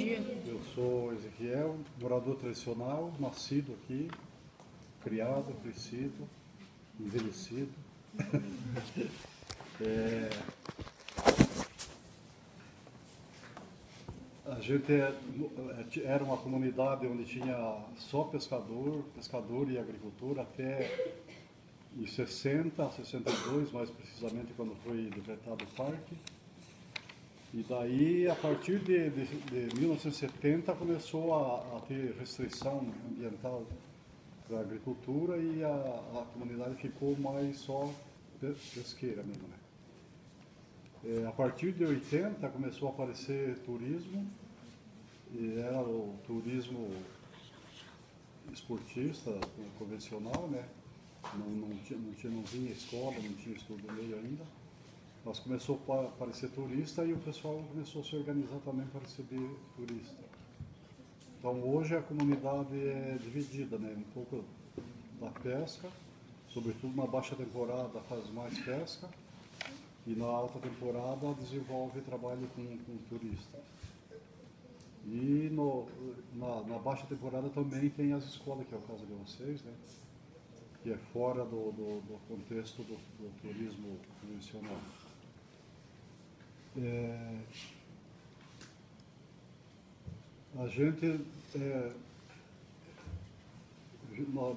dia. Eu sou Ezequiel, morador tradicional, nascido aqui, criado, crescido, envelhecido. A gente era uma comunidade onde tinha só pescador e agricultura até em 60, 62, mais precisamente quando foi decretado o parque. E daí, a partir de 1970, começou a ter restrição ambiental para a agricultura e a comunidade ficou mais só pesqueira mesmo, né? A partir de 80 começou a aparecer turismo, e era o turismo esportista, convencional, né? Não vinha escola, não tinha estudo meio ainda. Mas começou a aparecer turista e o pessoal começou a se organizar também para receber turista. Então hoje a comunidade é dividida, né? Um pouco da pesca, sobretudo na baixa temporada faz mais pesca, e na alta temporada desenvolve trabalho com turistas. E na baixa temporada também tem as escolas, que é o caso de vocês, né? Que é fora do contexto do turismo convencional. A gente,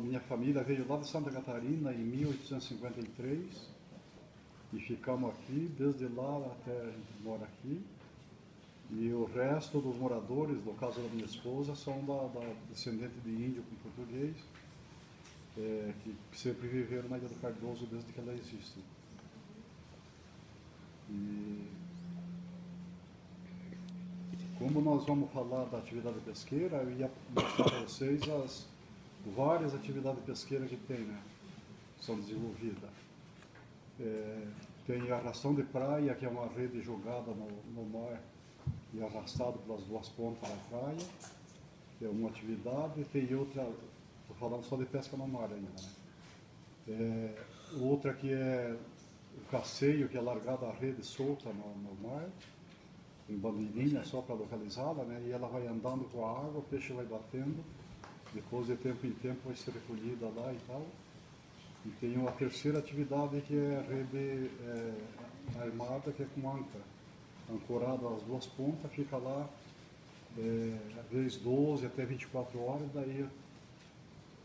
minha família veio lá de Santa Catarina em 1853 e ficamos aqui, desde lá até a gente mora aqui. E o resto dos moradores, no caso da minha esposa, são da descendente de índio com português, que sempre viveram na Ilha do Cardoso desde que ela existe. E como nós vamos falar da atividade pesqueira, eu ia mostrar para vocês as várias atividades pesqueiras que tem, né? São desenvolvidas. Tem a arrastão de praia, que é uma rede jogada no mar e arrastado pelas duas pontas da praia, que é uma atividade. Tem outra, estou falando só de pesca no mar ainda, né? Outra que é o casseio, que é largada a rede solta no mar, em bandeirinha só para localizá-la, né? E ela vai andando com a água, o peixe vai batendo, depois de tempo em tempo vai ser recolhida lá e tal. E tem uma terceira atividade que é a rede armada, que é com ancra, ancorada às duas pontas, fica lá às vezes 12 até 24 horas, daí o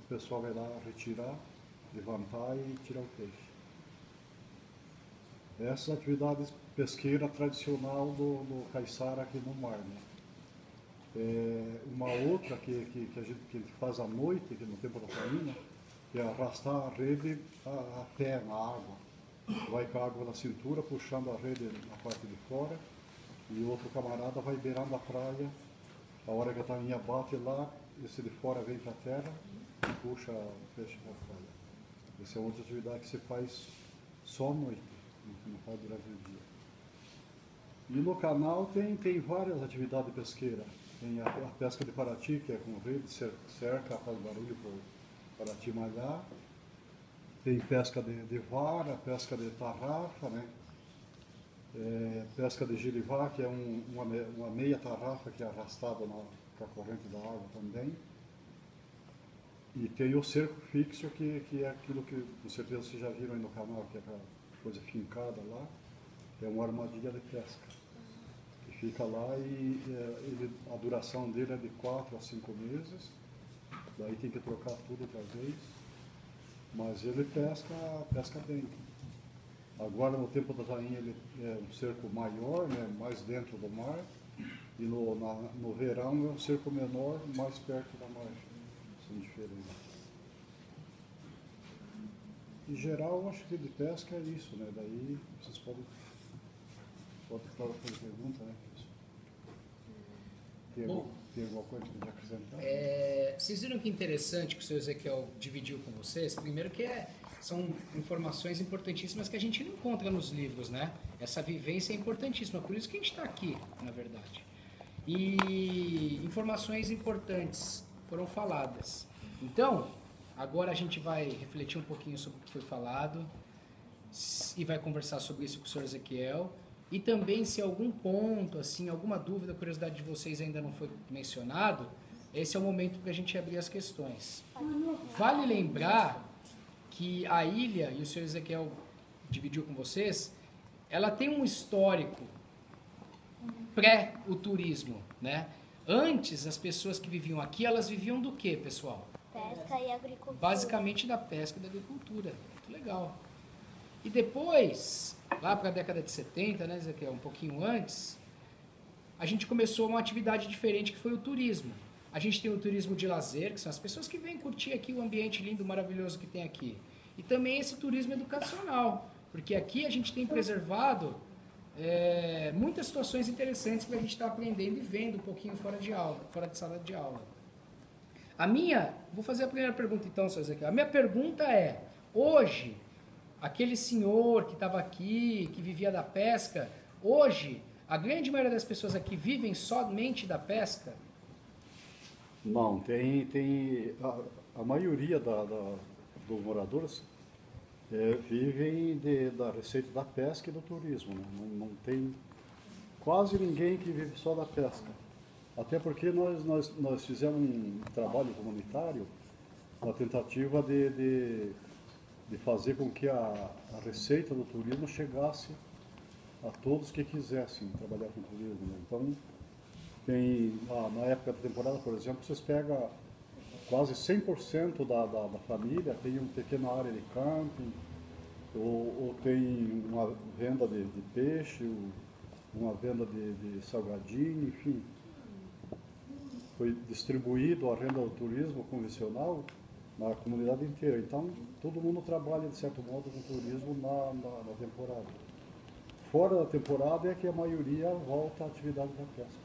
pessoal vai lá retirar, levantar e tirar o peixe. Essas atividades pesqueira tradicional do caiçara aqui no mar, né? Uma outra que a gente faz à noite, que no tempo da faina, é arrastar a rede a pé na água. Vai com a água na cintura, puxando a rede na parte de fora, e o outro camarada vai beirando a praia. A hora que a tainha bate lá, esse de fora vem para a terra e puxa o peixe para a praia. Essa é outra atividade que se faz só à noite, não faz durante o dia. E no canal tem várias atividades pesqueiras. Tem a pesca de Paraty, que é com rede, cerca, faz barulho para Paraty malhar. Tem pesca de vara, pesca de tarrafa, né? Pesca de girivá, que é uma meia tarrafa que é arrastada com a corrente da água também. E tem o cerco fixo, que é aquilo que com certeza vocês já viram aí no canal, que é aquela coisa fincada lá, é uma armadilha de pesca. Que fica lá e a duração dele é de 4 a 5 meses, daí tem que trocar tudo outra vez, mas ele pesca bem. Agora no tempo da tainha ele é um cerco maior, né, mais dentro do mar, e no verão é um cerco menor, mais perto da margem. São diferentes. Em geral, eu acho que de pesca é isso, né? Daí vocês podem fazer pergunta, né? Tem alguma coisa para acrescentar? Vocês viram que interessante que o Sr. Ezequiel dividiu com vocês? Primeiro que são informações importantíssimas que a gente não encontra nos livros, né? Essa vivência é importantíssima, por isso que a gente está aqui, na verdade. E informações importantes foram faladas. Então, agora a gente vai refletir um pouquinho sobre o que foi falado e vai conversar sobre isso com o Sr. Ezequiel. E também se algum ponto, assim, alguma dúvida, curiosidade de vocês ainda não foi mencionado, esse é o momento para a gente abrir as questões. Vale lembrar que a ilha, e o senhor Ezequiel dividiu com vocês, ela tem um histórico pré o turismo, né? Antes, as pessoas que viviam aqui, elas viviam do quê, pessoal? Pesca e agricultura. Basicamente da pesca e da agricultura. Muito legal. E depois, lá para a década de 70, né, Ezequiel, um pouquinho antes, a gente começou uma atividade diferente que foi o turismo. A gente tem o turismo de lazer, que são as pessoas que vêm curtir aqui o ambiente lindo, maravilhoso que tem aqui. E também esse turismo educacional, porque aqui a gente tem preservado muitas situações interessantes para a gente estar aprendendo e vendo um pouquinho fora de aula, fora de sala de aula. Vou fazer a primeira pergunta então, senhor Ezequiel. A minha pergunta é, hoje, aquele senhor que estava aqui, que vivia da pesca, hoje, a grande maioria das pessoas aqui vivem somente da pesca? Não, tem a maioria dos moradores vivem da receita da pesca e do turismo, né? Não tem quase ninguém que vive só da pesca. Até porque nós fizemos um trabalho comunitário na tentativa de fazer com que a receita do turismo chegasse a todos que quisessem trabalhar com turismo, né? Então, na época da temporada, por exemplo, vocês pegam quase 100% da família, tem uma pequena área de camping, ou tem uma venda de peixe, uma venda de salgadinho, enfim. Foi distribuído a renda do turismo convencional na comunidade inteira. Então, todo mundo trabalha, de certo modo, com turismo na temporada. Fora da temporada é que a maioria volta à atividade da pesca.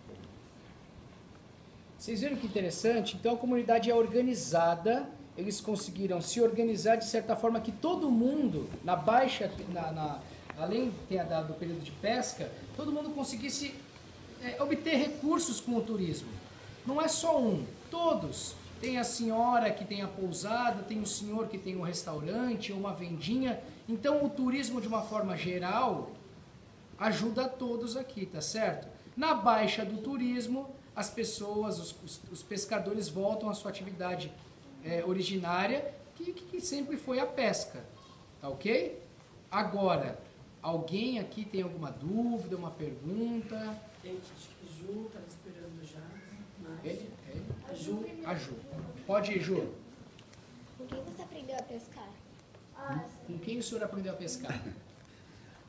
Vocês viram que interessante? Então a comunidade é organizada, eles conseguiram se organizar de certa forma que todo mundo, além do período de pesca, todo mundo conseguisse obter recursos com o turismo. Não é só um, todos. Tem a senhora que tem a pousada, tem o senhor que tem um restaurante, uma vendinha. Então o turismo, de uma forma geral, ajuda a todos aqui, tá certo? Na baixa do turismo, as pessoas, os pescadores voltam à sua atividade originária, que sempre foi a pesca, tá ok? Agora, alguém aqui tem alguma dúvida, uma pergunta? Gente, acho que Ju estava esperando já. Mas... A Ju. Pode ir, Ju. Com quem você aprendeu a pescar? Com quem o senhor aprendeu a pescar?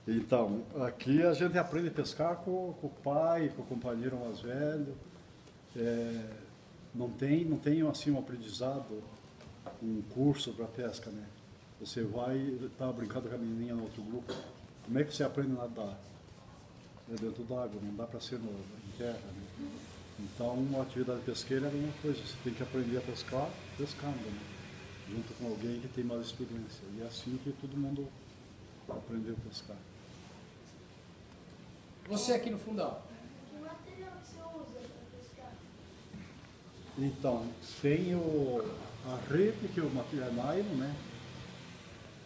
Então, aqui a gente aprende a pescar com o pai, com o companheiro mais velho. Não tem assim um aprendizado, um curso para pesca, né? Você tá brincando com a menininha no outro grupo. Como é que você aprende a nadar? É dentro d'água, não dá para ser em terra, né? Então, a atividade pesqueira é uma coisa, você tem que aprender a pescar pescando, né? Junto com alguém que tem mais experiência. E é assim que todo mundo aprendeu a pescar. Você aqui no fundão. Que material que você usa para pescar? Então, tem a rede, que é o material nylon, né?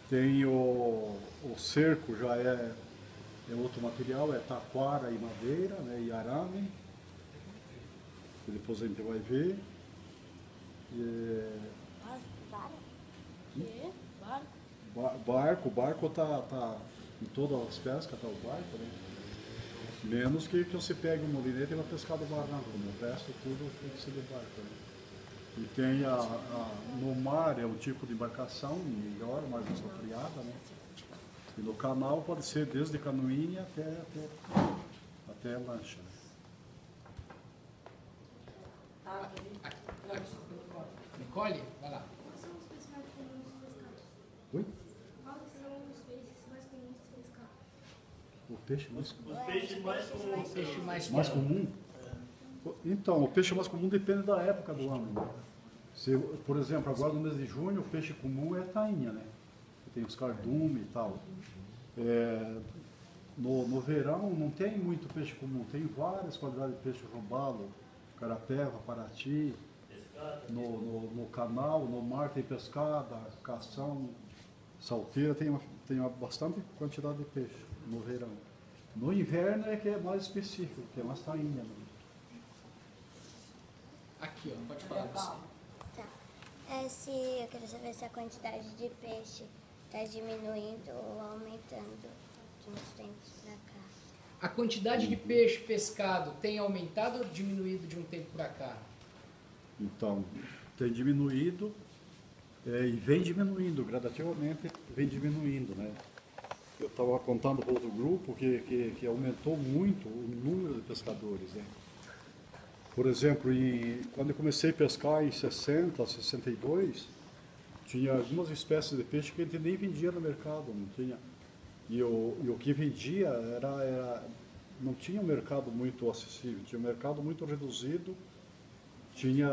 Tem o cerco, já é outro material, é taquara e madeira, né? E arame. Que depois a gente vai ver. Barco tá em todas as pescas, tá o barco, né? Menos que você pegue um molinete e vai pescar do barranco, o resto tudo tem que ser do barco, né? E tem no mar é um tipo de embarcação melhor, mais apropriada, né? E no canal pode ser desde canoinha até lancha. Né? Nicole, vai lá. Quais são os peixes mais comuns de pescar? Oi? Quais são os peixes mais comuns de pescar? O peixe mais comum? Os peixes mais comuns. Peixe Mais comum? Então, o peixe mais comum depende da época do ano. Né? Por exemplo, agora no mês de junho, o peixe comum é a tainha, né? Tem os cardume e tal. No verão não tem muito peixe comum, tem várias qualidades de peixe robalo, carapeva, parati. No canal, no mar tem pescada, cação, salteira, tem bastante quantidade de peixe no verão. No inverno é que é mais específico, que é mais tainha. Né? Aqui, ó, pode falar você. Tá. Eu quero saber se a quantidade de peixe está diminuindo ou aumentando de uns tempos para cá. A quantidade de peixe pescado tem aumentado ou diminuído de um tempo para cá? Então, tem diminuído e vem diminuindo, gradativamente vem diminuindo, né? Eu estava contando para outro grupo que aumentou muito o número de pescadores, né? Por exemplo, quando eu comecei a pescar em 60, 62, tinha algumas espécies de peixe que a gente nem vendia no mercado, não tinha. E o que vendia não tinha um mercado muito acessível, tinha um mercado muito reduzido, tinha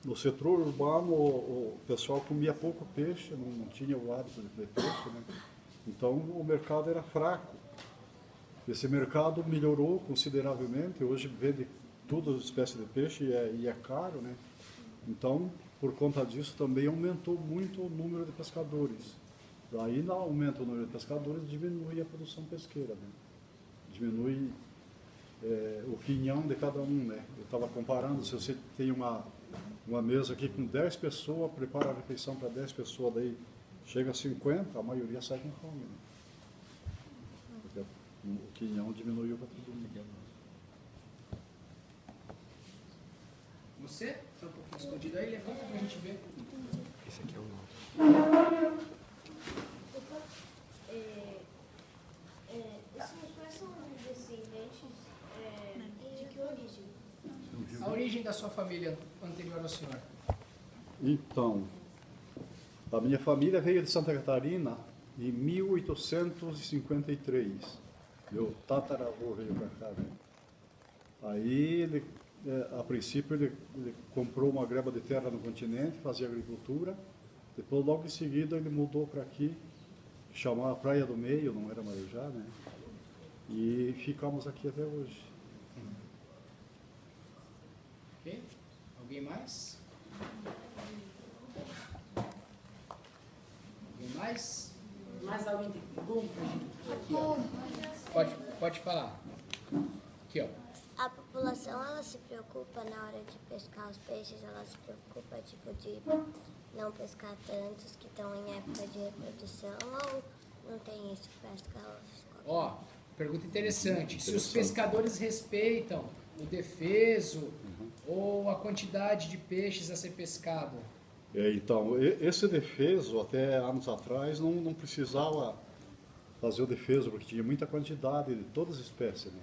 no setor urbano o pessoal comia pouco peixe, não tinha o hábito de comer peixe, né? Então o mercado era fraco. Esse mercado melhorou consideravelmente, hoje vende todas as espécies de peixe e é caro, né? Então, por conta disso, também aumentou muito o número de pescadores. Daí, no aumento do número de pescadores, diminui a produção pesqueira, né? Diminui o quinhão de cada um, né? Eu estava comparando, se você tem uma mesa aqui com 10 pessoas, prepara a refeição para 10 pessoas, daí chega a 50, a maioria sai com fome, né? Porque o quinhão diminuiu para todo mundo. Você? Está um pouquinho escondido aí, levanta para a gente ver. Esse aqui é o nosso. Esses pais são descendentes de que origem? A origem da sua família anterior ao senhor? Então, a minha família veio de Santa Catarina em 1853. Meu tataravô veio para cá, né? Aí, a princípio, ele comprou uma greba de terra no continente, fazia agricultura. Depois, logo em seguida, ele mudou para aqui, chamava Praia do Meio, não era Marujá, né? E ficamos aqui até hoje. Ok? Alguém mais? Alguém mais? Mais alguém tem pergunta? Aqui, ó. Pode falar. Aqui, ó. A população, ela se preocupa na hora de pescar os peixes, ela se preocupa, tipo, de não pescar tantos que estão em época de reprodução, ou não tem isso, pesca Ó, pergunta interessante. Se os pescadores respeitam o defeso ou a quantidade de peixes a ser pescado? Então, esse defeso, até anos atrás, não precisava fazer o defeso, porque tinha muita quantidade de todas as espécies, né?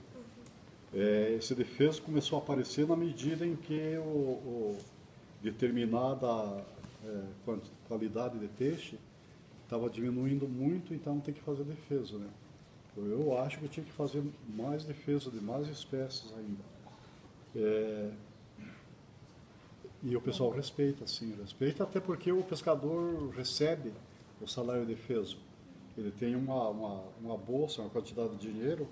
Esse defeso começou a aparecer na medida em que determinada qualidade de peixe estava diminuindo muito, então tem que fazer defeso, né? Eu acho que tinha que fazer mais defeso de mais espécies ainda. E o pessoal respeita, sim, respeita, até porque o pescador recebe o salário defeso. Ele tem uma bolsa, uma quantidade de dinheiro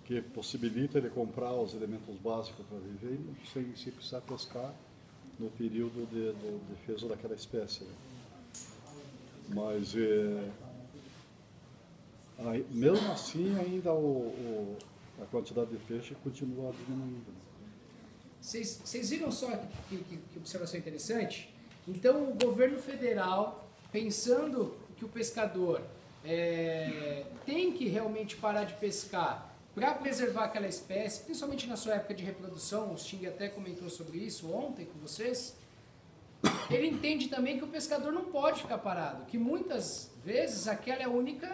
que possibilita ele comprar os elementos básicos para viver sem precisar pescar no período de defeso daquela espécie. Né? Mas, mesmo assim, ainda a quantidade de peixe continua diminuindo. Vocês viram só que observação interessante? Então, o governo federal, pensando que o pescador tem que realmente parar de pescar para preservar aquela espécie, principalmente na sua época de reprodução, o Sting até comentou sobre isso ontem com vocês, ele entende também que o pescador não pode ficar parado, que muitas vezes aquela é o único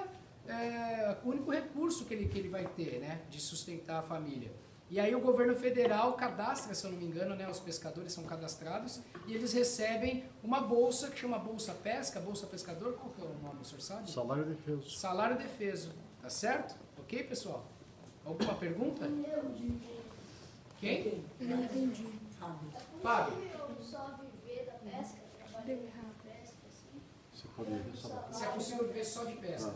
recurso que ele vai ter, né, de sustentar a família. E aí o governo federal cadastra, se eu não me engano, né, os pescadores são cadastrados e eles recebem uma bolsa que chama Bolsa Pesca, Bolsa Pescador, qual que é o nome, o senhor sabe? Salário defeso. Salário defeso, tá certo? Ok, pessoal? Alguma pergunta? Quem? Não entendi. Fábio. Só viver da pesca, trabalhar na pesca, assim? Você poderia saber. Se é possível viver só de pesca?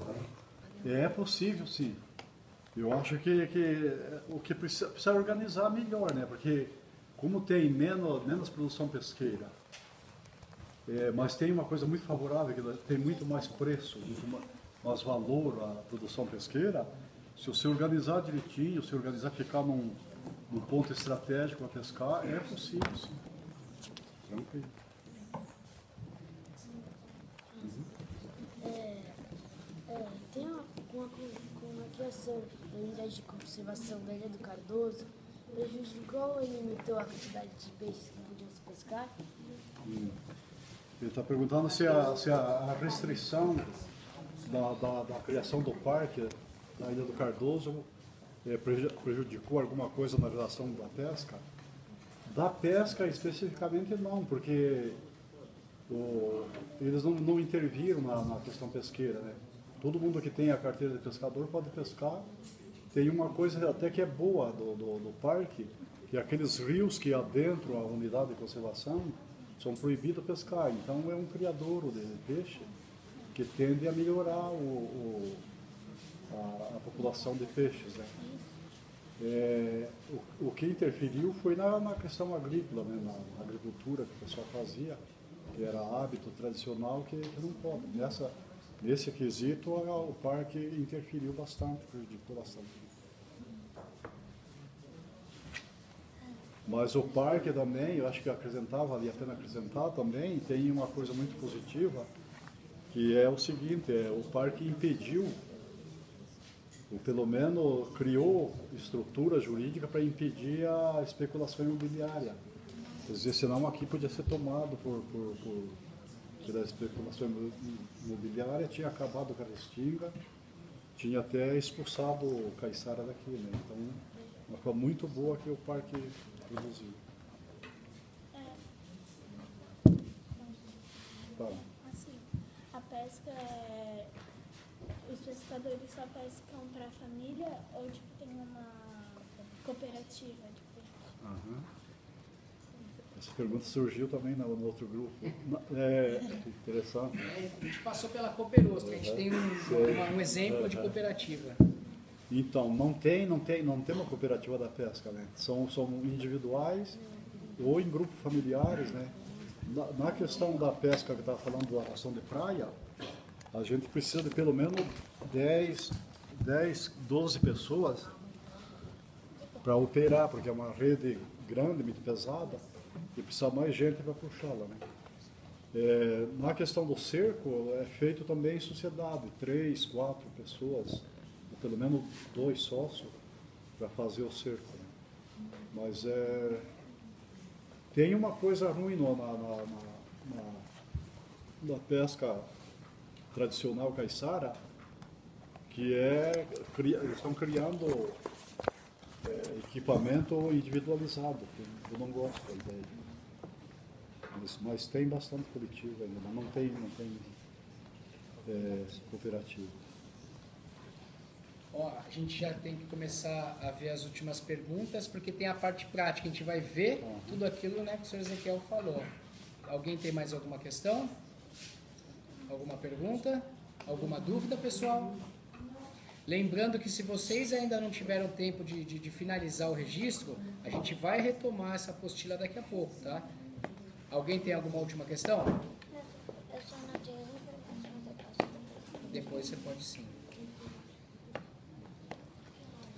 É possível, sim. Eu acho que o que precisa organizar melhor, né? Porque como tem menos produção pesqueira, mas tem uma coisa muito favorável, que tem muito mais preço. mais valor à produção pesqueira, se você organizar direitinho, se organizar, ficar num ponto estratégico a pescar, é possível, sim. Tranquilo. Tem com a criação da unidade de conservação da Ilha do Cardoso, prejudicou ou limitou a quantidade de peixes que podiam se pescar? Ele está perguntando se a restrição da criação do parque da Ilha do Cardoso prejudicou alguma coisa na relação da pesca. Da pesca especificamente não, porque eles não interviram na questão pesqueira, né? Todo mundo que tem a carteira de pescador pode pescar. Tem uma coisa até que é boa do parque, que aqueles rios que adentram a unidade de conservação são proibidos pescar. Então é um criadouro de peixe que tende a melhorar a população de peixes, né? O que interferiu foi na questão agrícola, né? Na agricultura que o pessoal fazia, que era hábito tradicional que não pode. Nesse quesito, o parque interferiu bastante, prejudicou bastante. Mas o parque também, eu acho que valia a pena acrescentar também, tem uma coisa muito positiva, que é o seguinte, o parque impediu, ou pelo menos criou estrutura jurídica para impedir a especulação imobiliária. Quer dizer, senão aqui podia ser tomado pela especulação imobiliária, tinha acabado com a Restinga, tinha até expulsado o Caiçara daqui, né? Então, uma coisa muito boa que o parque produziu. Tá. Assim, a pesca os pescadores só pescam para a família ou tipo tem uma cooperativa de peixe? Aham. Essa pergunta surgiu também no outro grupo. É interessante. A gente passou pela Cooperostra, a gente tem um exemplo de cooperativa. Então, não tem uma cooperativa da pesca, né? São individuais ou em grupos familiares, né? Na questão da pesca que estava falando da ação de praia, a gente precisa de pelo menos 10, 12 pessoas para operar, porque é uma rede grande, muito pesada, e precisa mais gente para puxá-la, né? Na questão do cerco, é feito também em sociedade, 3, 4 pessoas, ou pelo menos 2 sócios, para fazer o cerco, né? Mas tem uma coisa ruim na pesca tradicional caiçara, que eles estão criando equipamento individualizado, que eu não gosto da ideia. Mas tem bastante coletivo ainda, mas não tem cooperativa. Ó, a gente já tem que começar a ver as últimas perguntas, porque tem a parte prática, a gente vai ver tudo aquilo, né, que o senhor Ezequiel falou. Alguém tem mais alguma questão? Alguma pergunta? Alguma dúvida, pessoal? Lembrando que se vocês ainda não tiveram tempo de finalizar o registro, a gente vai retomar essa apostila daqui a pouco, tá? Alguém tem alguma última questão? Eu só não tenho uma pergunta, mas eu posso. Depois você pode sim.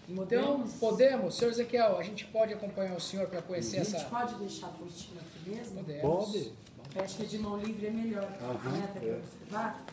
Então, podemos? Senhor Ezequiel, a gente pode acompanhar o senhor para conhecer A gente essa... pode deixar a apostila aqui mesmo? Podemos. Pode. Eu acho que de mão livre é melhor, né? Até para observar.